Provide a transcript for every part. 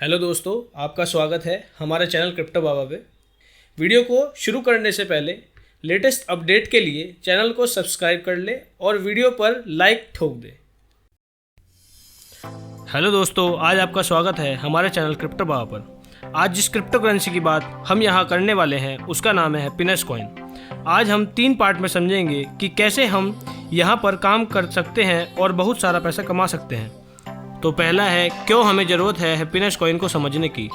Hello दोस्तों, आपका स्वागत है हमारे चैनल क्रिप्टो बाबा पे। वीडियो को शुरू करने से पहले लेटेस्ट अपडेट के लिए चैनल को सब्सक्राइब कर ले और वीडियो पर लाइक ठोक दे। हेलो दोस्तों, आज आपका स्वागत है हमारे चैनल क्रिप्टो बाबा पर। आज जिस क्रिप्टो करेंसी की बात हम यहाँ करने वाले हैं उसका नाम है हैप्पीनेस कॉइन। आज हम 3 पार्ट में समझेंगे कि कैसे हम यहाँ पर काम कर सकते हैं और बहुत सारा पैसा कमा सकते हैं। तो पहला है क्यों हमें ज़रूरत है हैप्पीनेस कॉइन को समझने की।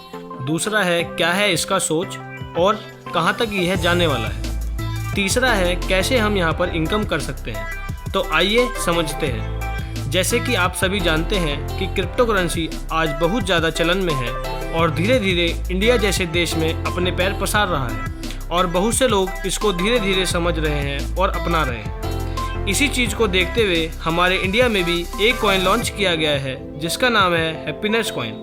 दूसरा है क्या है इसका सोच और कहाँ तक यह जाने वाला है। तीसरा है कैसे हम यहाँ पर इनकम कर सकते हैं। तो आइए समझते हैं। जैसे कि आप सभी जानते हैं कि क्रिप्टो करेंसी आज बहुत ज़्यादा चलन में है और धीरे धीरे इंडिया जैसे देश में अपने पैर पसार रहा है और बहुत से लोग इसको धीरे धीरे समझ रहे हैं और अपना रहे हैं। इसी चीज़ को देखते हुए हमारे इंडिया में भी एक कॉइन लॉन्च किया गया है जिसका नाम है हैप्पीनेस कॉइन।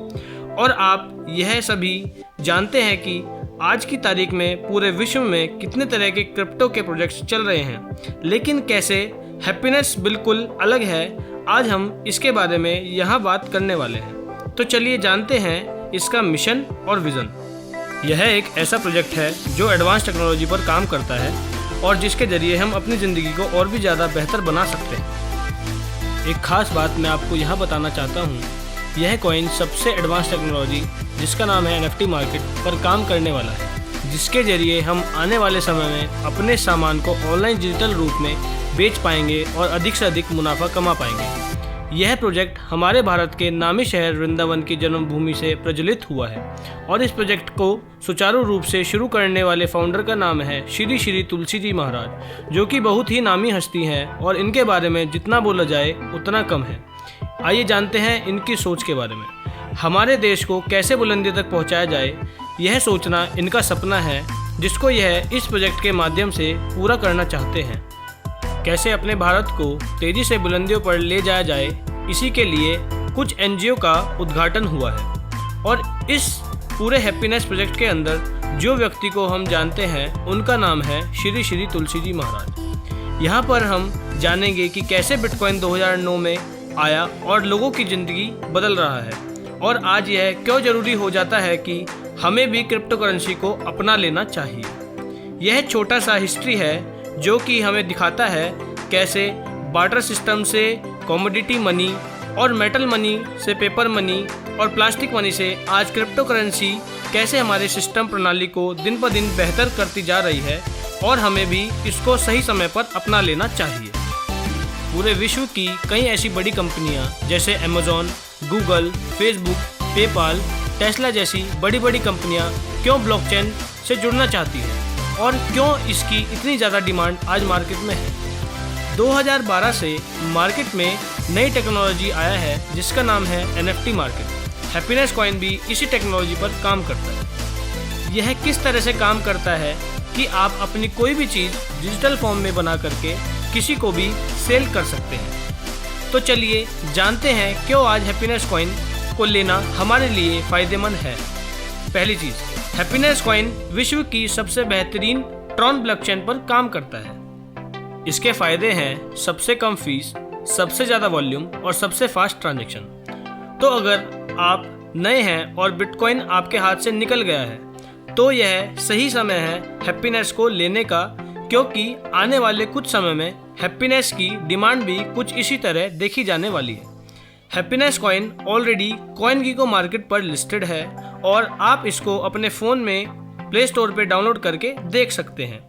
और आप यह सभी जानते हैं कि आज की तारीख में पूरे विश्व में कितने तरह के क्रिप्टो के प्रोजेक्ट्स चल रहे हैं, लेकिन कैसे हैप्पीनेस बिल्कुल अलग है। आज हम इसके बारे में यहाँ बात करने वाले हैं। तो चलिए जानते हैं इसका मिशन और विज़न। यह एक ऐसा प्रोजेक्ट है जो एडवांस टेक्नोलॉजी पर काम करता है और जिसके ज़रिए हम अपनी ज़िंदगी को और भी ज़्यादा बेहतर बना सकते हैं। एक ख़ास बात मैं आपको यहाँ बताना चाहता हूँ, यह कॉइन सबसे एडवांस टेक्नोलॉजी जिसका नाम है NFT मार्केट पर काम करने वाला है, जिसके ज़रिए हम आने वाले समय में अपने सामान को ऑनलाइन डिजिटल रूप में बेच पाएंगे और अधिक से अधिक मुनाफा कमा पाएंगे। यह प्रोजेक्ट हमारे भारत के नामी शहर वृंदावन की जन्मभूमि से प्रज्वलित हुआ है और इस प्रोजेक्ट को सुचारू रूप से शुरू करने वाले फाउंडर का नाम है श्री श्री तुलसी जी महाराज, जो कि बहुत ही नामी हस्ती हैं और इनके बारे में जितना बोला जाए उतना कम है। आइए जानते हैं इनकी सोच के बारे में। हमारे देश को कैसे बुलंदी तक पहुँचाया जाए, यह सोचना इनका सपना है जिसको यह इस प्रोजेक्ट के माध्यम से पूरा करना चाहते हैं। कैसे अपने भारत को तेज़ी से बुलंदियों पर ले जाया जाए, इसी के लिए कुछ NGO का उद्घाटन हुआ है। और इस पूरे हैप्पीनेस प्रोजेक्ट के अंदर जो व्यक्ति को हम जानते हैं उनका नाम है श्री श्री तुलसी जी महाराज। यहाँ पर हम जानेंगे कि कैसे बिटकॉइन 2009 में आया और लोगों की ज़िंदगी बदल रहा है और आज यह क्यों ज़रूरी हो जाता है कि हमें भी क्रिप्टो करेंसी को अपना लेना चाहिए। यह छोटा सा हिस्ट्री है जो कि हमें दिखाता है कैसे बार्टर सिस्टम से कमोडिटी मनी और मेटल मनी से पेपर मनी और प्लास्टिक मनी से आज क्रिप्टो करेंसी कैसे हमारे सिस्टम प्रणाली को दिन पर दिन बेहतर करती जा रही है और हमें भी इसको सही समय पर अपना लेना चाहिए। पूरे विश्व की कई ऐसी बड़ी कंपनियां जैसे Amazon, Google, Facebook, PayPal, Tesla जैसी बड़ी बड़ी कंपनियां क्यों ब्लॉकचेन से जुड़ना चाहती हैं और क्यों इसकी इतनी ज़्यादा डिमांड आज मार्केट में है। 2012 से मार्केट में नई टेक्नोलॉजी आया है जिसका नाम है NFT मार्केट। हैप्पीनेस कॉइन भी इसी टेक्नोलॉजी पर काम करता है। यह किस तरह से काम करता है कि आप अपनी कोई भी चीज़ डिजिटल फॉर्म में बना करके किसी को भी सेल कर सकते हैं। तो चलिए जानते हैं क्यों आज हैप्पीनेस कॉइन को लेना हमारे लिए फ़ायदेमंद है। पहली चीज़, हैप्पीनेस कॉइन विश्व की सबसे बेहतरीन ट्रॉन ब्लॉकचेन पर काम करता है। इसके फ़ायदे हैं सबसे कम फीस, सबसे ज़्यादा वॉल्यूम और सबसे फास्ट ट्रांजैक्शन। तो अगर आप नए हैं और बिटकॉइन आपके हाथ से निकल गया है तो यह सही समय है हैप्पीनेस को लेने का, क्योंकि आने वाले कुछ समय में हैप्पीनेस की डिमांड भी कुछ इसी तरह देखी जाने वाली है। Happiness coin already CoinGecko market पर लिस्टेड है और आप इसको अपने फ़ोन में प्ले स्टोर पर डाउनलोड करके देख सकते हैं।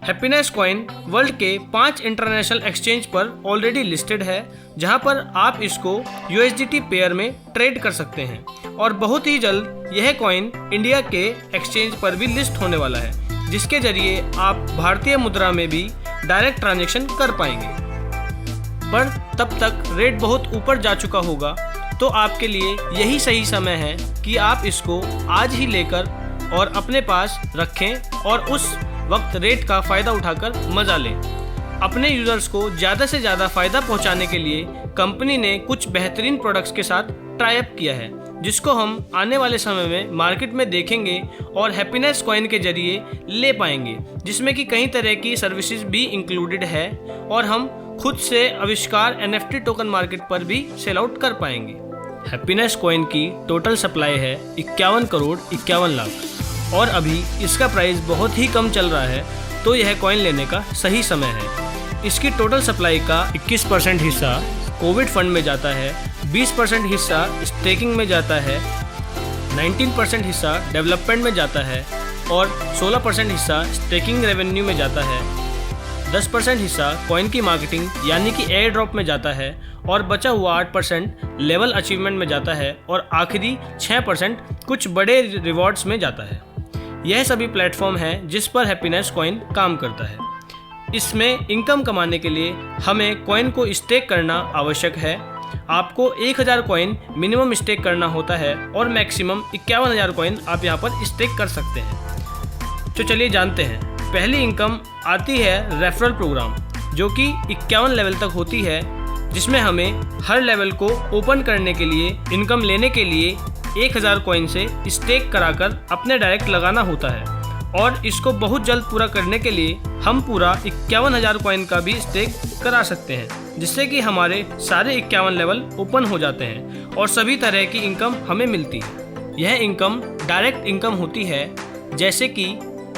हैप्पीनेस कॉइन वर्ल्ड के 5 इंटरनेशनल एक्सचेंज पर ऑलरेडी लिस्टेड है, जहां पर आप इसको USDT पेयर में ट्रेड कर सकते हैं और बहुत ही जल्द यह कॉइन इंडिया के एक्सचेंज पर भी लिस्ट होने वाला है, जिसके जरिए आप भारतीय मुद्रा में भी डायरेक्ट ट्रांजैक्शन कर पाएंगे। पर तब तक रेट बहुत ऊपर जा चुका होगा, तो आपके लिए यही सही समय है कि आप इसको आज ही लेकर और अपने पास रखें और उस वक्त रेट का फ़ायदा उठाकर मज़ा लें। अपने यूज़र्स को ज़्यादा से ज़्यादा फ़ायदा पहुंचाने के लिए कंपनी ने कुछ बेहतरीन प्रोडक्ट्स के साथ टाई अप किया है, जिसको हम आने वाले समय में मार्केट में देखेंगे और हैप्पीनेस कॉइन के ज़रिए ले पाएंगे, जिसमें कि कई तरह की सर्विसेज भी इंक्लूडेड है और हम खुद से आविष्कार NFT टोकन मार्केट पर भी सेल आउट कर पाएंगे। हैप्पीनेस कॉइन की टोटल सप्लाई है 51 करोड़ 51 लाख और अभी इसका प्राइस बहुत ही कम चल रहा है, तो यह कॉइन लेने का सही समय है। इसकी टोटल सप्लाई का 21% हिस्सा कोविड फंड में जाता है, 20% हिस्सा स्टेकिंग में जाता है, 19% हिस्सा डेवलपमेंट में जाता है और 16% हिस्सा स्टेकिंग रेवेन्यू में जाता है, 10% हिस्सा कॉइन की मार्केटिंग यानी कि एयर ड्रॉप में जाता है और बचा हुआ 8% लेवल अचीवमेंट में जाता है और आखिरी 6% कुछ बड़े रिवॉर्ड्स में जाता है। यह सभी प्लेटफॉर्म हैं जिस पर हैप्पीनेस कॉइन काम करता है। इसमें इनकम कमाने के लिए हमें कॉइन को स्टेक करना आवश्यक है। आपको 1000 कॉइन मिनिमम स्टेक करना होता है और मैक्सिमम 51000 कॉइन आप यहाँ पर स्टेक कर सकते हैं। तो चलिए जानते हैं। पहली इनकम आती है रेफरल प्रोग्राम, जो कि 51 लेवल तक होती है, जिसमें हमें हर लेवल को ओपन करने के लिए इनकम लेने के लिए 1000 कॉइन से स्टेक कराकर अपने डायरेक्ट लगाना होता है और इसको बहुत जल्द पूरा करने के लिए हम पूरा 51000 कॉइन का भी स्टेक करा सकते हैं, जिससे कि हमारे सारे 51 लेवल ओपन हो जाते हैं और सभी तरह की इनकम हमें मिलती है। यह इनकम डायरेक्ट इनकम होती है, जैसे कि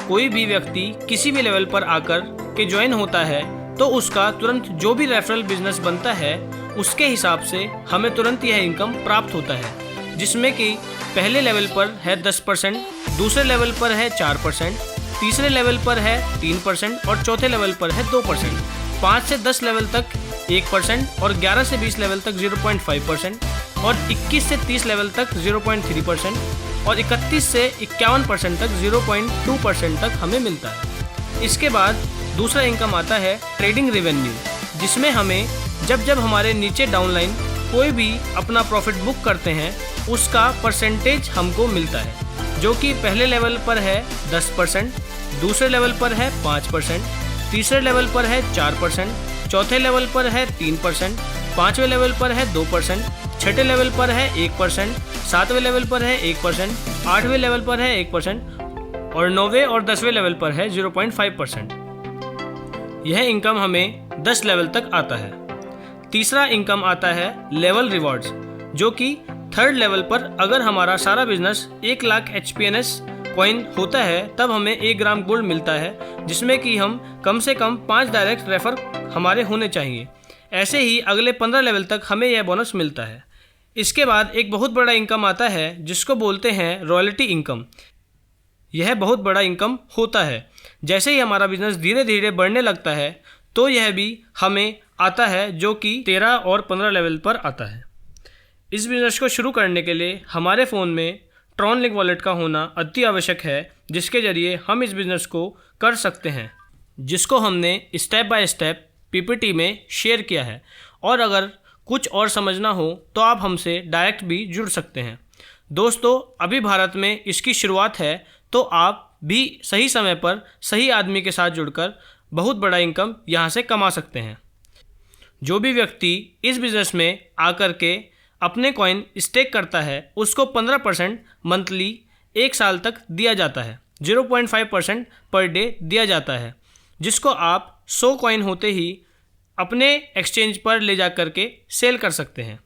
कोई भी व्यक्ति किसी भी लेवल पर आकर के ज्वाइन होता है तो उसका तुरंत जो भी रेफरल बिजनेस बनता है उसके हिसाब से हमें तुरंत यह इनकम प्राप्त होता है, जिसमें कि पहले लेवल पर है 10%, दूसरे लेवल पर है 4%, तीसरे लेवल पर है 3% और चौथे लेवल पर है 2%। 5 से 10 लेवल तक 1% और 11 से 20 लेवल तक 0.5% और 21 से 30 लेवल तक 0.3% और 31 से 51% तक 0.2% तक हमें मिलता है। इसके बाद दूसरा इनकम आता है ट्रेडिंग रेवेन्यू, जिसमें हमें जब हमारे नीचे डाउनलाइन कोई भी अपना प्रॉफिट बुक करते हैं उसका परसेंटेज हमको मिलता है, जो कि पहले लेवल पर है 10%, दूसरे लेवल पर है 5%, तीसरे लेवल पर है 4%, चौथे लेवल पर है 3%, पाँचवें लेवल पर है 2%, छठे लेवल पर है 1%, सातवें लेवल पर है 1%, आठवें लेवल पर है 1% और 9वें और 10वें लेवल पर है 0.5%। यह इनकम हमें 10 लेवल तक आता है। तीसरा इनकम आता है लेवल रिवॉर्ड्स, जो कि थर्ड लेवल पर अगर हमारा सारा बिजनेस 1 लाख HPNS कॉइन होता है तब हमें 1 ग्राम गोल्ड मिलता है, जिसमें कि हम कम से कम 5 डायरेक्ट रेफर हमारे होने चाहिए। ऐसे ही अगले 15 लेवल तक हमें यह बोनस मिलता है। इसके बाद एक बहुत बड़ा इनकम आता है जिसको बोलते हैं रॉयल्टी इनकम। यह बहुत बड़ा इनकम होता है। जैसे ही हमारा बिजनेस धीरे धीरे बढ़ने लगता है तो यह भी हमें आता है, जो कि 13 और 15 लेवल पर आता है। इस बिज़नेस को शुरू करने के लिए हमारे फ़ोन में ट्रॉन लिंक वॉलेट का होना अति आवश्यक है, जिसके ज़रिए हम इस बिज़नेस को कर सकते हैं, जिसको हमने स्टेप बाय स्टेप PPT में शेयर किया है। और अगर कुछ और समझना हो तो आप हमसे डायरेक्ट भी जुड़ सकते हैं। दोस्तों, अभी भारत में इसकी शुरुआत है, तो आप भी सही समय पर सही आदमी के साथ जुड़कर बहुत बड़ा इनकम यहाँ से कमा सकते हैं। जो भी व्यक्ति इस बिज़नेस में आकर के अपने कॉइन स्टेक करता है उसको 15% मंथली 1 साल तक दिया जाता है, 0.5% पर डे दिया जाता है, जिसको आप 100 कॉइन होते ही अपने एक्सचेंज पर ले जा कर के सेल कर सकते हैं।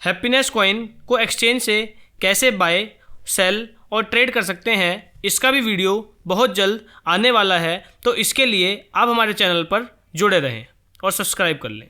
हैप्पीनेस कॉइन को एक्सचेंज से कैसे बाय, सेल और ट्रेड कर सकते हैं, इसका भी वीडियो बहुत जल्द आने वाला है, तो इसके लिए आप हमारे चैनल पर जुड़े रहें और सब्सक्राइब कर लें।